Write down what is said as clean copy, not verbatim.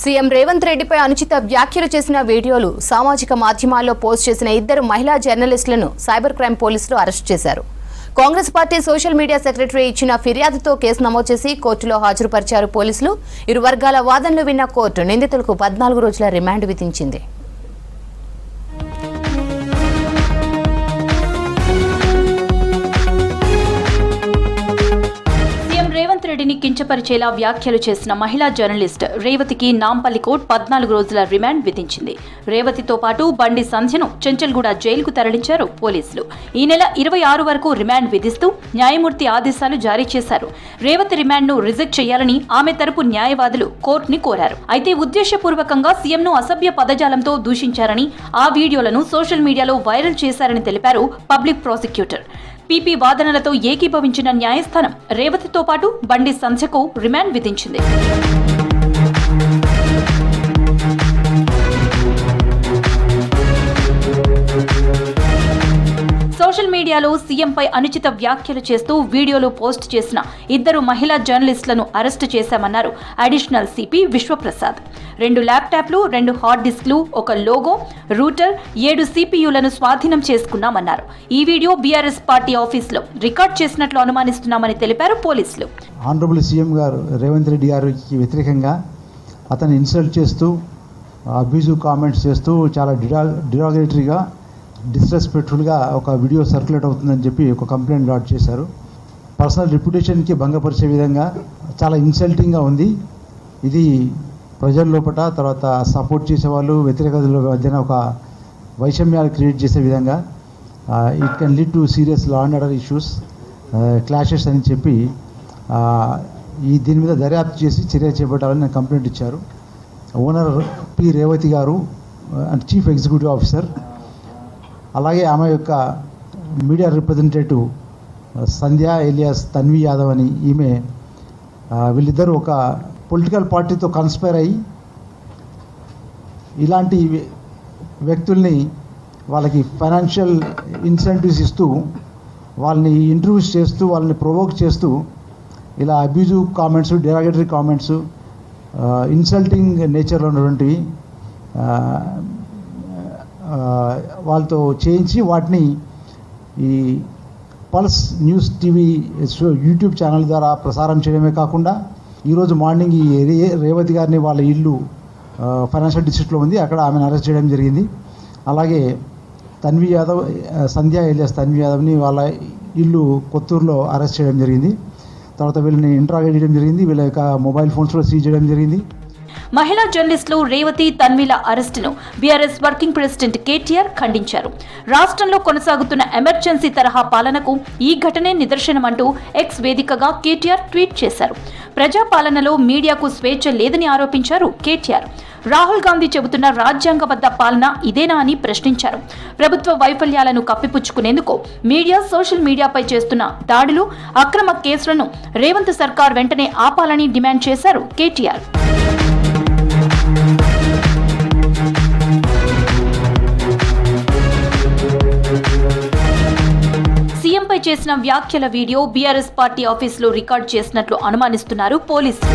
CM Revanth రెడ్డిపై అనుచిత వ్యాఖ్యలు చేసిన వీడియోలు సామాజిక మాధ్యమాల్లో పోస్ట్ చేసిన ఇద్దరు మహిళా జర్నలిస్టులను సైబర్ క్రైమ్ పోలీసులు అరెస్ట్ చేశారు. Congress party social media secretary ఇచ్చిన ఫిర్యాదుతో కేసు నమోదు చేసి కోర్టులో హాజరుపరిచారు పోలీసులు. ఇరు వర్గాల వాదనలు విన్న కోర్టు నిందితులకు 14 రోజుల రిమాండ్ విధించింది. రేవంత్ రెడ్డిని కించపరిచేలా వ్యాఖ్యలు చేసిన మహిళా జర్నలిస్ట్ రేవతికి నాంపల్లి కోర్టు 14 రోజుల రిమాండ్ విధించింది. రేవతితో పాటు బండి సంధ్యను చెంచల్గూడ జైలుకు తరలించారు పోలీసులు. ఈ నెల 26 వరకు రిమాండ్ విధిస్తూ న్యాయమూర్తి ఆదేశాలు జారీ చేశారు. రేవతి రిమాండ్ను రిజెక్ట్ చేయాలని ఆమె తరపు న్యాయవాదులు కోర్టుని కోరారు. అయితే ఉద్దేశపూర్వకంగా సీఎంను అసభ్య పదజాలంతో దూషించారని, ఆ వీడియోలను సోషల్ మీడియాలో వైరల్ చేశారని తెలిపారు పబ్లిక్ ప్రాసిక్యూటర్. పీపీ వాదనలతో ఏకీభవించిన న్యాయస్థానం రేవతితో పాటు బండి సంధ్యకు రిమాండ్ విధించింది. సోషల్ మీడియాలో సీఎంపై అనుచిత వ్యాఖ్యలు చేస్తూ వీడియోలు పోస్ట్ చేసిన ఇద్దరు మహిళా జర్నలిస్టులను అరెస్టు చేశామన్నారు అడిషనల్ సిపి విశ్వప్రసాద్. 2 ల్యాప్టాప్లు, 2 హార్డ్ డిస్క్లు, ఒక లోగో, రూటర్, 7 సిపియులను స్వాధీనం చేసుకున్నామన్నారు. ఈ వీడియో బీఆర్ఎస్ పార్టీ ఆఫీసులో రికార్డ్ చేసినట్లు అనుమానిస్తున్నామని తెలిపారు పోలీసులు. ఆనరబుల్ సీఎం గారు రేవంత్ రెడ్డి గారికి వ్యతిరేకంగా అతను ఇన్సల్ట్ చేస్తూ, అబ్యూజివ్ కామెంట్స్ చేస్తూ, చాలా డిరాగరేటరీగా, డిస్రెస్పెక్ట్ఫుల్గా ఒక వీడియో సర్క్యులేట్ అవుతుందని చెప్పి ఒక కంప్లైంట్ లాడ్జ్ చేశారు. పర్సనల్ రిప్యుటేషన్కి భంగపరిచే విధంగా చాలా ఇన్సల్టింగ్గా ఉంది. ఇది ప్రజల లోపల, తర్వాత సపోర్ట్ చేసేవాళ్ళు, వ్యతిరేకతల మధ్యన ఒక వైషమ్యాలు క్రియేట్ చేసే విధంగా, it can lead to serious law and order issues, clashes అని చెప్పి దీని మీద దర్యాప్తు చేసి చర్య చేపట్టాలని నాకు కంప్లైంట్ ఇచ్చారు. ఓనర్ పి రేవతి గారు అండ్ చీఫ్ ఎగ్జిక్యూటివ్ ఆఫీసర్, అలాగే ఆమె యొక్క మీడియా రిప్రజెంటేటివ్ సంధ్య ఎలియాస్ తన్వి యాదవ్ అని ఈమె, వీళ్ళిద్దరూ ఒక పొలిటికల్ పార్టీతో కన్స్పైర్ అయ్యి ఇలాంటి వ్యక్తుల్ని వాళ్ళకి ఫైనాన్షియల్ ఇన్సెంటివ్స్ ఇస్తూ, వాళ్ళని ఇంటర్వ్యూస్ చేస్తూ, వాళ్ళని ప్రొవోక్ చేస్తూ, ఇలా abusive comments, derogatory comments, insulting నేచర్లో ఉన్నటువంటివి వాళ్ళతో చేయించి వాటిని ఈ pulse news TV YouTube channel ద్వారా ప్రసారం చేయడమే కాకుండా, ఈరోజు మార్నింగ్ ఈ రేవతి గారిని వాళ్ళ ఇల్లు ఫైనాన్షియల్ డిస్ట్రిక్ట్లో ఉంది, అక్కడ ఆమెను అరెస్ట్ చేయడం జరిగింది. అలాగే తన్వి యాదవ్, సంధ్య ఎలియాస్ తన్వి యాదవ్ని వాళ్ళ ఇల్లు కొత్తూరులో అరెస్ట్ చేయడం జరిగింది. తర్వాత వీళ్ళని ఇంట్రాగేట్ చేయడం జరిగింది. వీళ్ళ యొక్క మొబైల్ ఫోన్స్ కూడా సీజ్ చేయడం జరిగింది. మహిళా జర్నలిస్టులు రేవతి, తన్విల అరెస్టును బీఆర్ఎస్ వర్కింగ్ ప్రెసిడెంట్ కేటీఆర్ ఖండించారు. రాష్ట్రంలో కొనసాగుతున్న ఎమర్జెన్సీ తరహా పాలనకు ఈ ఘటనే నిదర్శనమంటూ ఎక్స్ వేదికగా కేటీఆర్ ట్వీట్ చేశారు. ప్రజాపాలనలో మీడియాకు స్వేచ్ఛ లేదని ఆరోపించారు కేటీఆర్. రాహుల్ గాంధీ చెబుతున్న రాజ్యాంగబద్ధ పాలన ఇదేనా అని ప్రశ్నించారు. ప్రభుత్వ వైఫల్యాలను కప్పిపుచ్చుకునేందుకు మీడియా, సోషల్ మీడియాపై చేస్తున్న దాడులు, అక్రమ కేసులను రేవంత్ సర్కార్ వెంటనే ఆపాలని డిమాండ్ చేశారు కేటీఆర్. సీఎంపై చేసిన వ్యాఖ్యల వీడియో బీఆర్ఎస్ పార్టీ ఆఫీసులో రికార్డ్ చేసినట్లు అనుమానిస్తున్నారు పోలీసులు.